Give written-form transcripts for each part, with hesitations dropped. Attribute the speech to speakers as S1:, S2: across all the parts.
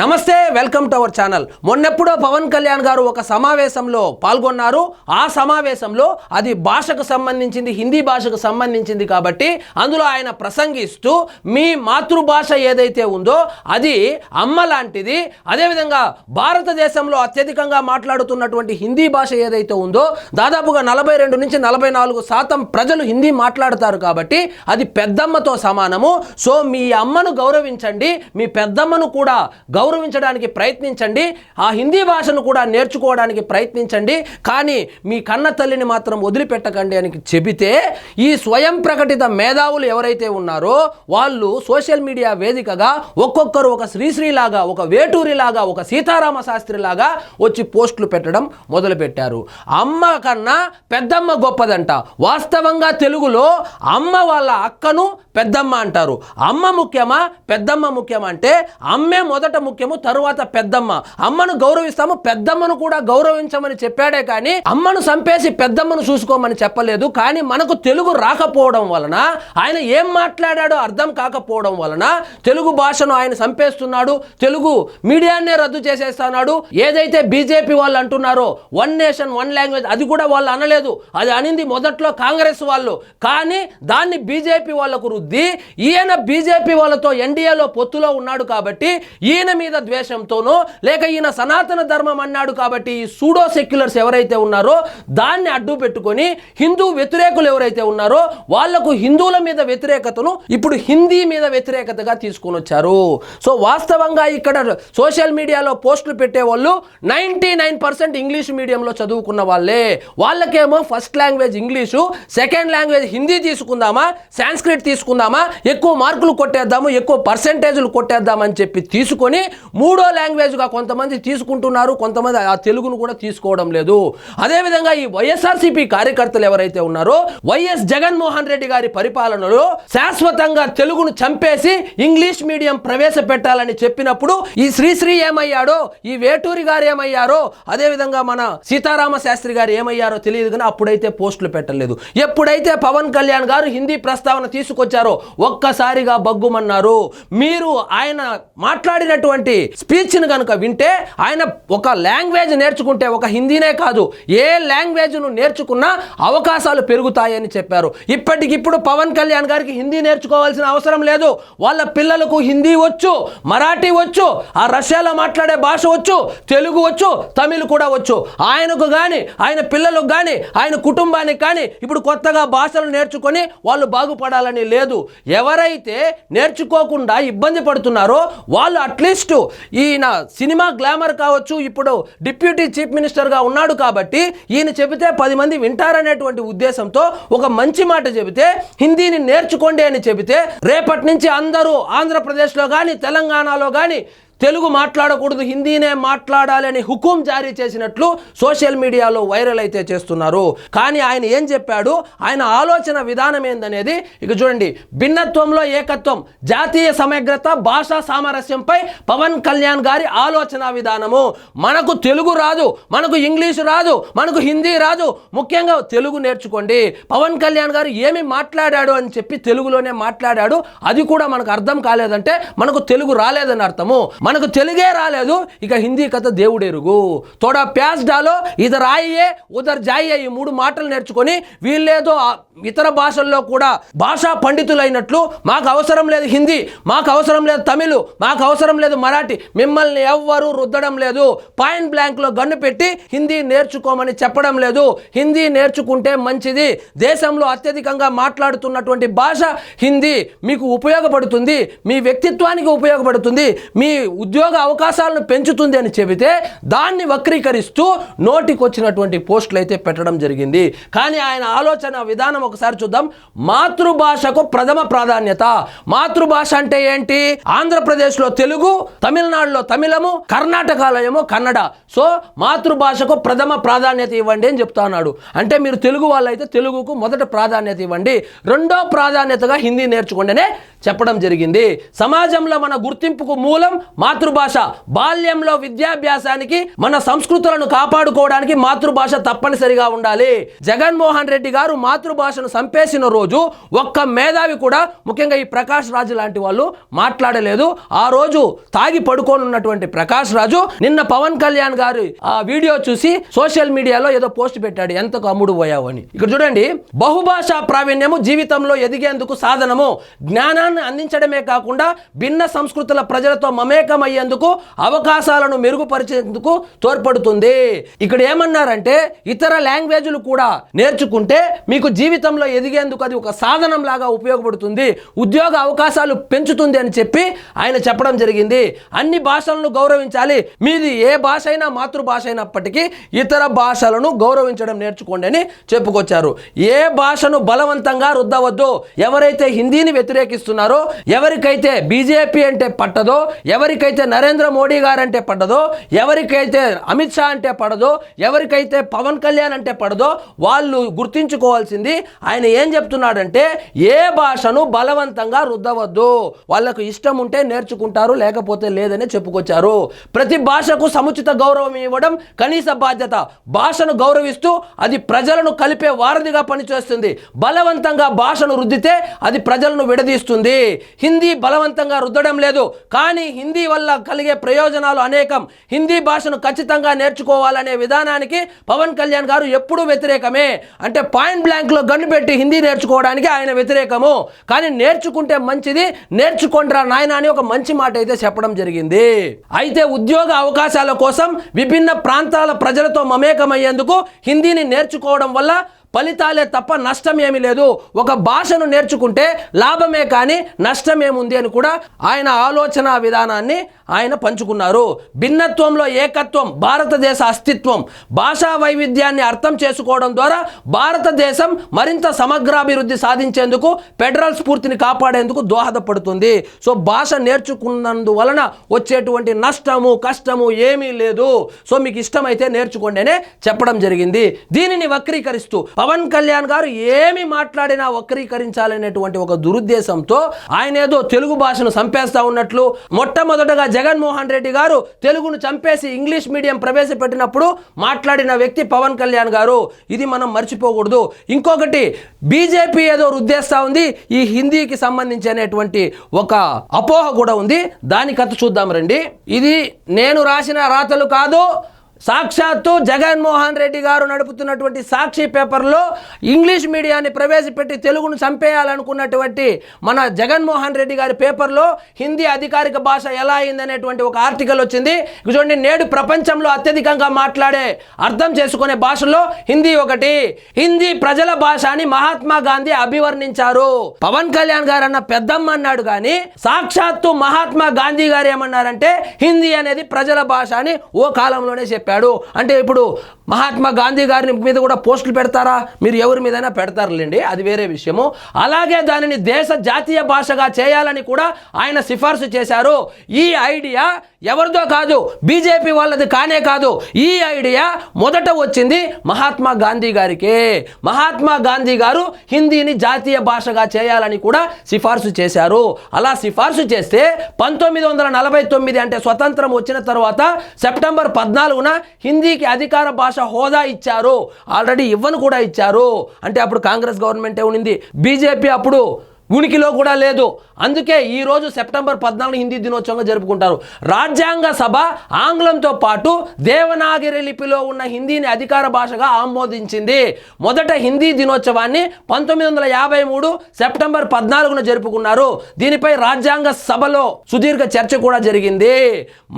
S1: నమస్తే, welcome to our channel. మొన్నెప్పుడో పవన్ కళ్యాణ్ గారు ఒక సమావేశంలో పాల్గొన్నారు. ఆ సమావేశంలో అది భాషకు సంబంధించింది, హిందీ భాషకు సంబంధించింది కాబట్టి అందులో ఆయన ప్రసంగిస్తూ మీ మాతృభాష ఏదైతే ఉందో అది అమ్మ లాంటిది, అదేవిధంగా భారతదేశంలో అత్యధికంగా మాట్లాడుతున్నటువంటి హిందీ భాష ఏదైతే ఉందో దాదాపుగా 42 నుంచి 44% ప్రజలు హిందీ మాట్లాడతారు కాబట్టి అది పెద్దమ్మతో సమానము. సో మీ అమ్మను గౌరవించండి, మీ పెద్దమ్మను కూడా గౌరవించడానికి ప్రయత్నించండి, ఆ హిందీ భాషను కూడా నేర్చుకోవడానికి ప్రయత్నించండి, కానీ మీ కన్న తల్లిని మాత్రం వదిలిపెట్టకండి అని చెబితే ఈ స్వయం ప్రకటిత మేధావులు ఎవరైతే ఉన్నారో వాళ్ళు సోషల్ మీడియా వేదికగా ఒక్కొక్కరు ఒక శ్రీశ్రీలాగా, ఒక వేటూరిలాగా, ఒక సీతారామ శాస్త్రిలాగా వచ్చి పోస్టులు పెట్టడం మొదలుపెట్టారు. అమ్మ కన్నా పెద్దమ్మ గొప్పదంట. వాస్తవంగా తెలుగులో అమ్మ వాళ్ళ అక్కను పెద్దమ్మ అంటారు. అమ్మ ముఖ్యమా పెద్దమ్మ ముఖ్యమా అంటే అమ్మే మొదట ముఖ్యము, తరువాత పెద్దమ్మ. అమ్మను గౌరవిస్తాము, పెద్దమ్మను కూడా గౌరవించమని చెప్పాడే కానీ అమ్మను చంపేసి పెద్దమ్మను చూసుకోమని చెప్పలేదు. కానీ మనకు తెలుగు రాకపోవడం వలన, ఆయన ఏం మాట్లాడాడో అర్థం కాకపోవడం వలన తెలుగు భాషను ఆయన చంపేస్తున్నాడు, తెలుగు మీడియానే రద్దు చేసేస్తున్నాడు. ఏదైతే బీజేపీ వాళ్ళు అంటున్నారో వన్ నేషన్ వన్ లాంగ్వేజ్, అది కూడా వాళ్ళు అనలేదు, అది అనింది మొదట్లో కాంగ్రెస్ వాళ్ళు. కానీ దాన్ని బీజేపీ వాళ్ళకు రుద్ది ఈయన బీజేపీ వాళ్ళతో ఎన్డీఏలో పొత్తులో ఉన్నాడు కాబట్టి ఈయన మీద ద్వేషంతోనో లేక ఈయన సనాతన ధర్మం అన్నాడు కాబట్టి ఈ సూడో సెక్యులర్స్ ఎవరైతే ఉన్నారో దాన్ని అడ్డు పెట్టుకొని హిందూ వ్యతిరేకులు ఎవరైతే ఉన్నారో వాళ్లకు హిందువుల మీద వ్యతిరేకతను ఇప్పుడు హిందీ మీద వ్యతిరేకతగా తీసుకొని వచ్చారు. సో వాస్తవంగా ఇక్కడ సోషల్ మీడియాలో పోస్టులు పెట్టేవాళ్ళు 99% ఇంగ్లీష్ మీడియంలో చదువుకున్న వాళ్ళే. వాళ్ళకేమో first language English, second language Hindi తీసుకుందామా, సాంస్క్రిట్ తీసుకుందామా, ఎక్కువ మార్కులు కొట్టేద్దాము, ఎక్కువ పర్సెంటేజ్లు కొట్టేద్దామని చెప్పి తీసుకొని మూడో లాంగ్వేజ్గా కొంతమంది తీసుకుంటున్నారు, కొంతమంది ఆ తెలుగును కూడా తీసుకోవడం లేదు. అదేవిధంగా ఈ వైఎస్ఆర్సీపీ కార్యకర్తలు ఎవరైతే ఉన్నారో వైఎస్ జగన్మోహన్ రెడ్డి గారి పరిపాలనలో శాశ్వతంగా తెలుగును చంపేసి ఇంగ్లీష్ మీడియం ప్రవేశపెట్టాలని చెప్పినప్పుడు ఈ శ్రీశ్రీ ఏమయ్యాడో, ఈ వేటూరి గారు ఏమయ్యారో, అదేవిధంగా మన సీతారామ శాస్త్రి గారు ఏమయ్యారో తెలియదు కానీ అప్పుడైతే పోస్టులు పెట్టలేదు. ఎప్పుడైతే పవన్ కళ్యాణ్ గారు హిందీ ప్రస్తావన తీసుకొచ్చారో ఒక్కసారిగా బగ్గుమన్నారు. మీరు ఆయన మాట్లాడినటువంటి స్పీచ్ను కనుక వింటే ఆయన ఒక లాంగ్వేజ్ నేర్చుకుంటే, ఒక హిందీనే కాదు ఏ లాంగ్వేజ్ను నేర్చుకున్నా అవకాశాలు పెరుగుతాయని చెప్పారు. ఇప్పటికిప్పుడు పవన్ కళ్యాణ్ గారికి హిందీ నేర్చుకోవాల్సిన అవసరం లేదు. వాళ్ళ పిల్లలకు హిందీ వచ్చు, మరాఠీ వచ్చు, ఆ రష్యాలో మాట్లాడే భాష వచ్చు, తెలుగు వచ్చు, తమిళ్ కూడా వచ్చు. ఆయనకు కానీ ఆయన పిల్లలకు కానీ ఆయన కుటుంబానికి కానీ ఇప్పుడు కొత్తగా భాషలు నేర్చుకొని వాళ్ళు బాగుపడాలని లేదు. ఎవరైతే నేర్చుకోకుండా ఇబ్బంది పడుతున్నారో వాళ్ళు అట్లీస్ట్ ఈయన సినిమా గ్లామర్ కావచ్చు, ఇప్పుడు డిప్యూటీ చీఫ్ మినిస్టర్గా ఉన్నాడు కాబట్టి ఈయన చెబితే 10 మంది వింటారనేటువంటి ఉద్దేశంతో ఒక మంచి మాట చెబితే హిందీని నేర్చుకోండి అని చెబితే రేపటి నుంచి అందరూ ఆంధ్రప్రదేశ్లో కానీ తెలంగాణలో కానీ తెలుగు మాట్లాడకూడదు, హిందీనే మాట్లాడాలి అని హుకుం జారీ చేసినట్లు సోషల్ మీడియాలో వైరల్ అయితే చేస్తున్నారు. కానీ ఆయన ఏం చెప్పాడు, ఆయన ఆలోచన విధానం ఏందనేది ఇక చూడండి. భిన్నత్వంలో ఏకత్వం, జాతీయ సమగ్రత, భాషా సామరస్యంపై పవన్ కళ్యాణ్ గారి ఆలోచన విధానము. మనకు తెలుగు రాదు, మనకు ఇంగ్లీషు రాదు, మనకు హిందీ రాదు, ముఖ్యంగా తెలుగు నేర్చుకోండి. పవన్ కళ్యాణ్ గారు ఏమి మాట్లాడాడు అని చెప్పి తెలుగులోనే మాట్లాడాడు, అది కూడా మనకు అర్థం కాలేదంటే మనకు తెలుగు రాలేదని అర్థము. మనకు తెలుగే రాలేదు, ఇక హిందీ కథ దేవుడెరుగు. తోడా ప్యాస్ డాలో, ఇదర్ ఆయియే ఉదర్ జాయియే, ఈ 3 మాటలు నేర్చుకొని వీళ్ళేదో ఇతర భాషల్లో కూడా భాషా పండితులైనట్లు మాకు అవసరం లేదు హిందీ, మాకు అవసరం లేదు తమిళ్, మాకు అవసరం లేదు మరాఠీ, మిమ్మల్ని ఎవ్వరూ రుద్దడం లేదు, పాయింట్ బ్లాంక్లో గన్ను పెట్టి హిందీ నేర్చుకోమని చెప్పడం లేదు. హిందీ నేర్చుకుంటే మంచిది, దేశంలో అత్యధికంగా మాట్లాడుతున్నటువంటి భాష హిందీ, మీకు ఉపయోగపడుతుంది, మీ వ్యక్తిత్వానికి ఉపయోగపడుతుంది, మీ ఉద్యోగ అవకాశాలను పెంచుతుంది అని చెబితే దాన్ని వక్రీకరిస్తూ నోటికొచ్చినటువంటి పోస్టులు అయితే పెట్టడం జరిగింది. కానీ ఆయన ఆలోచన విధానం ఒకసారి చూద్దాం. మాతృభాషకు ప్రథమ ప్రాధాన్యత. మాతృభాష అంటే ఏంటి? ఆంధ్రప్రదేశ్లో తెలుగు, తమిళనాడులో తమిళము, కర్ణాటకలో ఏమో కన్నడ. సో మాతృభాషకు ప్రథమ ప్రాధాన్యత ఇవ్వండి అని చెప్తా ఉన్నాడు. అంటే మీరు తెలుగు వాళ్ళైతే తెలుగుకు మొదట ప్రాధాన్యత ఇవ్వండి, రెండో ప్రాధాన్యతగా హిందీ నేర్చుకోండి అనే చెప్పడం జరిగింది. సమాజంలో మన గుర్తింపుకు మూలం మాతృభాష. బాల్యంలో విద్యాభ్యాసానికి మన సంస్కృతులను కాపాడుకోవడానికి మాతృభాష తప్పనిసరిగా ఉండాలి. జగన్మోహన్ రెడ్డి గారు మాతృభాషను సంపేసిన రోజు ఒక్క మేధావి కూడా, ముఖ్యంగా ఈ ప్రకాష్ రాజు లాంటి వాళ్ళు మాట్లాడలేదు. ఆ రోజు తాగి పడుకోనున్నటువంటి ప్రకాష్ రాజు నిన్న పవన్ కళ్యాణ్ గారు ఆ వీడియో చూసి సోషల్ మీడియాలో ఏదో పోస్ట్ పెట్టాడు, ఎంతకు అమ్ముడు పోయావు అని. ఇక్కడ చూడండి, బహుభాషా ప్రావీణ్యము జీవితంలో ఎదిగేందుకు సాధనము, జ్ఞానాన్ని అందించడమే కాకుండా భిన్న సంస్కృతుల ప్రజలతో మమేకమయ్యేందుకు, అవకాశాలను మెరుగుపరిచేందుకు తోడ్పడుతుంది. ఇక్కడ ఏమన్నారంటే ఇతర లాంగ్వేజ్లు కూడా నేర్చుకుంటే మీకు జీవితంలో ఎదిగేందుకు అది ఒక సాధనం లాగా ఉపయోగపడుతుంది, ఉద్యోగ అవకాశాలు పెంచుతుంది అని చెప్పి ఆయన చెప్పడం జరిగింది. అన్ని భాషలను గౌరవించాలి, మీది ఏ భాష అయినా మాతృభాష అయినప్పటికీ ఇతర భాషలను గౌరవించడం నేర్చుకోండి అని చెప్పుకొచ్చారు. ఏ భాషను బలవంతంగా రుద్దవద్దు. ఎవరైతే హిందీని వ్యతిరేకిస్తున్నారో, ఎవరికైతే బీజేపీ అంటే పట్టదో, ఎవరికైతే నరేంద్ర మోడీ గారు అంటే పడ్డదో, ఎవరికైతే అమిత్ షా అంటే పడదో, ఎవరికైతే పవన్ కళ్యాణ్ అంటే పడదో వాళ్ళు గుర్తించుకోవాల్సింది ఆయన ఏం చెప్తున్నాడంటే ఏ భాషను బలవంతంగా రుద్దవద్దు, వాళ్ళకు ఇష్టం ఉంటే నేర్చుకుంటారు, లేకపోతే లేదని చెప్పుకొచ్చారు. ప్రతి భాషకు సముచిత గౌరవం ఇవ్వడం కనీస బాధ్యత. భాషను గౌరవిస్తూ అది ప్రజలను కలిపే వారధిగా పనిచేస్తుంది. బలవంతంగా భాషను రుద్దితే అది ప్రజలను విడదీస్తుంది. హిందీ బలవంతంగా రుద్దడం లేదు, కానీ హిందీ వల్ల కలిగే ప్రయోజనాలు అనేకం. హిందీ భాషను ఖచ్చితంగా నేర్చుకోవాలనే విధానానికి పవన్ కళ్యాణ్ గారు ఎప్పుడూ వ్యతిరేకమే. అంటే పాయింట్ బ్లాంక్ లో గన్ను పెట్టి హిందీ నేర్చుకోవడానికి ఆయన వ్యతిరేకము, కానీ నేర్చుకుంటే మంచిది, నేర్చుకుంటారా నాయన అని ఒక మంచి మాట అయితే చెప్పడం జరిగింది. అయితే ఉద్యోగ అవకాశాల కోసం విభిన్న ప్రాంతాల ప్రజలతో మమేకమయ్యేందుకు హిందీని నేర్చుకోవడం వల్ల ఫలితాలే తప్ప నష్టం ఏమీ లేదు. ఒక భాషను నేర్చుకుంటే లాభమే కానీ నష్టం ఏముంది అని కూడా ఆయన ఆలోచన విధానాన్ని ఆయన పంచుకున్నారు. భిన్నత్వంలో ఏకత్వం భారతదేశ అస్తిత్వం. భాషా వైవిధ్యాన్ని అర్థం చేసుకోవడం ద్వారా భారతదేశం మరింత సమగ్రాభివృద్ధి సాధించేందుకు, ఫెడరల్ స్ఫూర్తిని కాపాడేందుకు దోహదపడుతుంది. సో భాష నేర్చుకున్నందువలన వచ్చేటువంటి నష్టము కష్టము ఏమీ లేదు. సో మీకు ఇష్టమైతే నేర్చుకోండి అనే చెప్పడం జరిగింది. దీనిని వక్రీకరిస్తూ పవన్ కళ్యాణ్ గారు ఏమి మాట్లాడినా వక్రీకరించాలనేటువంటి ఒక దురుద్దేశంతో ఆయన ఏదో తెలుగు భాషను చంపేస్తా ఉన్నట్లు, మొట్టమొదటగా జగన్మోహన్ రెడ్డి గారు తెలుగును చంపేసి ఇంగ్లీష్ మీడియం ప్రవేశపెట్టినప్పుడు మాట్లాడిన వ్యక్తి పవన్ కళ్యాణ్ గారు. ఇది మనం మర్చిపోకూడదు. ఇంకొకటి, బీజేపీ ఏదో రుద్దేస్తా ఉంది ఈ హిందీకి సంబంధించి అనేటువంటి ఒక అపోహ కూడా ఉంది. దాని కథ చూద్దాం రండి. ఇది నేను రాసిన రాతలు కాదు, సాక్షాత్తు జగన్మోహన్ రెడ్డి గారు నడుపుతున్నటువంటి సాక్షి పేపర్లో ఇంగ్లీష్ మీడియాన్ని ప్రవేశపెట్టి తెలుగును చంపేయాలనుకున్నటువంటి మన జగన్మోహన్ రెడ్డి గారి పేపర్లో హిందీ అధికారిక భాష ఎలా అయిందనేటువంటి ఒక ఆర్టికల్ వచ్చింది. చూడండి, నేడు ప్రపంచంలో అత్యధికంగా మాట్లాడే అర్థం చేసుకునే భాషలో హిందీ ఒకటి. హిందీ ప్రజల భాష అని మహాత్మా గాంధీ అభివర్ణించారు. పవన్ కళ్యాణ్ గారు అన్న పెద్దమ్మ అన్నాడు, కానీ సాక్షాత్తు మహాత్మా గాంధీ గారు ఏమన్నారంటే హిందీ అనేది ప్రజల భాష అని ఓ కాలంలోనే చెప్పారు. అంటే ఇప్పుడు మహాత్మా గాంధీ గారి మీద కూడా పోస్టులు పెడతారా? మీరు ఎవరి మీదైనా పెడతారులేండి, అది వేరే విషయము. అలాగే దానిని దేశ జాతీయ భాషగా చేయాలని కూడా ఆయన సిఫార్సు చేశారు. ఈ ఐడియా ఎవరిదో కాదు, బీజేపీ వాళ్ళది కానే కాదు. ఈ ఐడియా మొదట వచ్చింది మహాత్మా గాంధీ గారికే. మహాత్మా గాంధీ గారు హిందీని జాతీయ భాషగా చేయాలని కూడా సిఫార్సు చేశారు. అలా సిఫార్సు చేస్తే 1949 అంటే స్వతంత్రం వచ్చిన తర్వాత సెప్టెంబర్ 14న హిందీకి అధికార భాష హోదా ఇచ్చారు. ఆల్రెడీ ఇవ్వను కూడా ఇచ్చారు. అంటే అప్పుడు కాంగ్రెస్ గవర్నమెంటే ఉండింది, బీజేపీ అప్పుడు ఉనికిలో కూడా లేదు. అందుకే ఈరోజు సెప్టెంబర్ 14 హిందీ దినోత్సవంగా జరుపుకుంటారు. రాజ్యాంగ సభ ఆంగ్లంతో పాటు దేవనాగరి లిపిలో ఉన్న హిందీని అధికార భాషగా ఆమోదించింది. మొదట హిందీ దినోత్సవాన్ని 1953 సెప్టెంబర్ 14న జరుపుకున్నారు. దీనిపై రాజ్యాంగ సభలో సుదీర్ఘ చర్చ కూడా జరిగింది.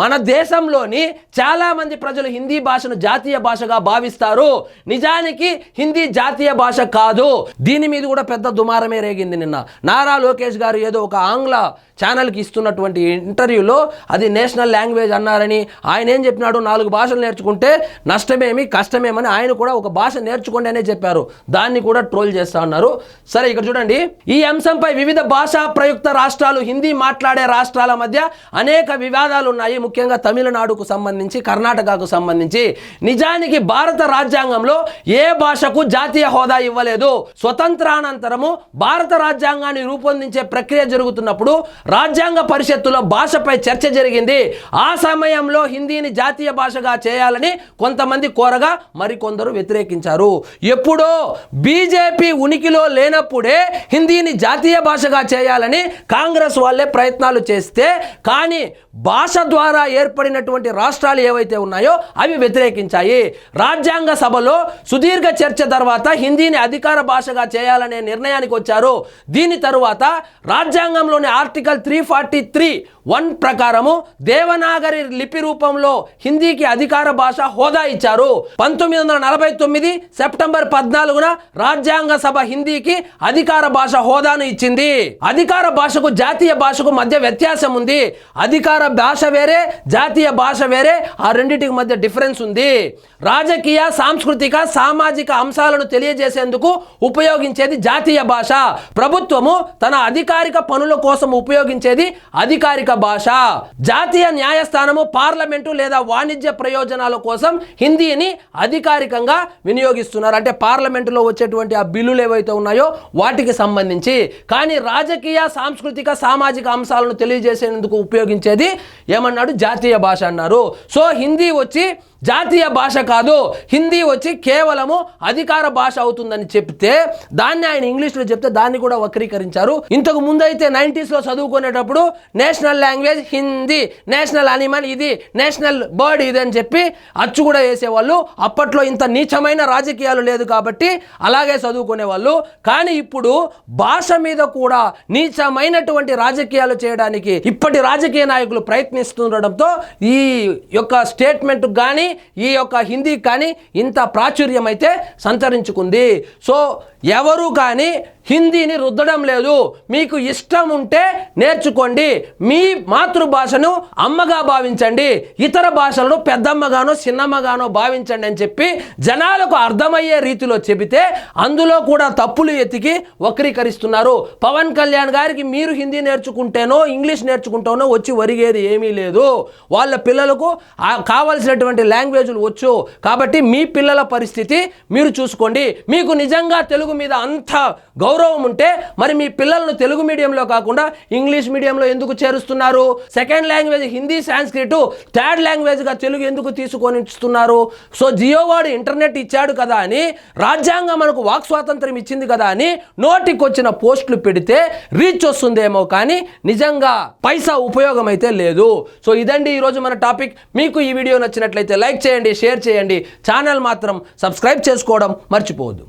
S1: మన దేశంలోని చాలా మంది ప్రజలు హిందీ భాషను జాతీయ భాషగా భావిస్తారు. నిజానికి హిందీ జాతీయ భాష కాదు. దీని మీద కూడా పెద్ద దుమారమే రేగింది. నిన్న నారా లోకేష్ గారు ఏదో ఒక ఆంగ్ల ఛానల్కి ఇస్తున్నటువంటి ఇంటర్వ్యూలో అది నేషనల్ లాంగ్వేజ్ అన్నారని, ఆయన ఏం చెప్పినాడు, 4 భాషలు నేర్చుకుంటే నష్టమేమి కష్టమేమని ఆయన కూడా ఒక భాష నేర్చుకోండి అనే చెప్పారు. దాన్ని కూడా ట్రోల్ చేస్తా ఉన్నారు. సరే, ఇక్కడ చూడండి, ఈ అంశంపై వివిధ భాషా ప్రయుక్త రాష్ట్రాలు, హిందీ మాట్లాడే రాష్ట్రాల మధ్య అనేక వివాదాలు ఉన్నాయి. ముఖ్యంగా తమిళనాడుకు సంబంధించి, కర్ణాటకకు సంబంధించి. నిజానికి భారత రాజ్యాంగంలో ఏ భాషకు జాతీయ హోదా ఇవ్వలేదు. స్వతంత్రానంతరము భారత రాజ్యాంగ రాజ్యాంగాన్ని రూపొందించే ప్రక్రియ జరుగుతున్నప్పుడు రాజ్యాంగ పరిషత్తులో భాషపై చర్చ జరిగింది. ఆ సమయంలో హిందీని జాతీయ భాషగా చేయాలని కొంతమంది కోరగా మరికొందరు వ్యతిరేకించారు. ఎప్పుడో బీజేపీ ఉనికిలో లేనప్పుడే హిందీని జాతీయ భాషగా చేయాలని కాంగ్రెస్ వాళ్ళే ప్రయత్నాలు చేస్తే, కానీ భాష ద్వారా ఏర్పడినటువంటి రాష్ట్రాలు ఏవైతే ఉన్నాయో అవి వ్యతిరేకించాయి. రాజ్యాంగ సభలో సుదీర్ఘ చర్చ తర్వాత హిందీని అధికార భాషగా చేయాలనే నిర్ణయానికి వచ్చారు. దీని తరువాత రాజ్యాంగంలోని ఆర్టికల్ 343(1) ప్రకారము దేవనాగరి లిపి రూపంలో హిందీకి అధికార భాష హోదా ఇచ్చారు. 1949 సెప్టెంబర్ 14న రాజ్యాంగ సభ హిందీకి అధికార భాష హోదాను ఇచ్చింది. అధికార భాషకు జాతీయ భాషకు మధ్య వ్యత్యాసం ఉంది. అధికార భాష వేరే, జాతీయ భాష వేరే, ఆ రెండింటికి మధ్య డిఫరెన్స్ ఉంది. రాజకీయ, సాంస్కృతిక, సామాజిక అంశాలను తెలియజేసేందుకు ఉపయోగించేది జాతీయ భాష. ప్రభుత్వము తన అధికారిక పనుల కోసం ఉపయోగించేది అధికారిక భాష. జాతీయ న్యాయస్థానము, పార్లమెంటు లేదా వాణిజ్య ప్రయోజనాల కోసం హిందీని అధికారికంగా వినియోగిస్తున్నారు. అంటే పార్లమెంటులో వచ్చేటువంటి ఆ బిల్లులు ఏవైతే ఉన్నాయో వాటికి సంబంధించి. కానీ రాజకీయ, సాంస్కృతిక, సామాజిక అంశాలను తెలియజేసేందుకు ఉపయోగించేది ఏమన్నాడు? జాతీయ భాష అన్నారు. సో హిందీ వచ్చి జాతీయ భాష కాదు, హిందీ వచ్చి కేవలము అధికార భాష అవుతుందని చెప్తే, దాన్ని ఆయన ఇంగ్లీష్లో చెప్తే దాన్ని కూడా వక్రీకరించారు. ఇంతకు ముందైతే 90sలో చదువుకునేటప్పుడు national language Hindi, national animal ఇది, నేషనల్ బర్డ్ ఇది అని చెప్పి అచ్చు కూడా వేసేవాళ్ళు. అప్పట్లో ఇంత నీచమైన రాజకీయాలు లేదు కాబట్టి అలాగే చదువుకునేవాళ్ళు. కానీ ఇప్పుడు భాష మీద కూడా నీచమైనటువంటి రాజకీయాలు చేయడానికి ఇప్పటి రాజకీయ నాయకులు ప్రయత్నిస్తుండడంతో ఈ యొక్క స్టేట్మెంట్ కానీ ఈ యొక్క హిందీ కానీ ఇంత ప్రాచుర్యం అయితే సంతరించుకుంది. సో ఎవరు కానీ హిందీని రుద్దడం లేదు. మీకు ఇష్టం ఉంటే నేర్చుకోండి, మీ మాతృభాషను అమ్మగా భావించండి, ఇతర భాషలను పెద్దమ్మగానో చిన్నమ్మగానో భావించండి అని చెప్పి జనాలకు అర్థమయ్యే రీతిలో చెబితే అందులో కూడా తప్పులు ఎతికి వక్రీకరిస్తున్నారు. పవన్ కళ్యాణ్ గారికి మీరు హిందీ నేర్చుకుంటేనో ఇంగ్లీష్ నేర్చుకుంటేనో వచ్చి ఒరిగేది ఏమీ లేదు. వాళ్ళ పిల్లలకు కావలసినటువంటి లాంగ్వేజ్లు వచ్చు. కాబట్టి మీ పిల్లల పరిస్థితి మీరు చూసుకోండి. మీకు నిజంగా తెలుగు మీద అంత గౌరవం ఉంటే మరి మీ పిల్లలను తెలుగు మీడియంలో కాకుండా ఇంగ్లీష్ మీడియంలో ఎందుకు చేరుస్తున్నారు? Second language Hindi, Sanskrit, third లాంగ్వేజ్గా తెలుగు ఎందుకు తీసుకొని ఇస్తున్నారు? సో జియోవాడు ఇంటర్నెట్ ఇచ్చాడు కదా అని, రాజ్యాంగం మనకు వాక్ స్వాతంత్రం ఇచ్చింది కదా అని నోటికొచ్చిన పోస్టులు పెడితే రీచ్ వస్తుందేమో కానీ నిజంగా పైసా ఉపయోగం అయితే లేదు. సో ఇదండి ఈరోజు మన టాపిక్. మీకు ఈ వీడియో నచ్చినట్లయితే లైక్ చేయండి, షేర్ చేయండి, ఛానల్ మాత్రం సబ్స్క్రైబ్ చేసుకోవడం మర్చిపోవద్దు.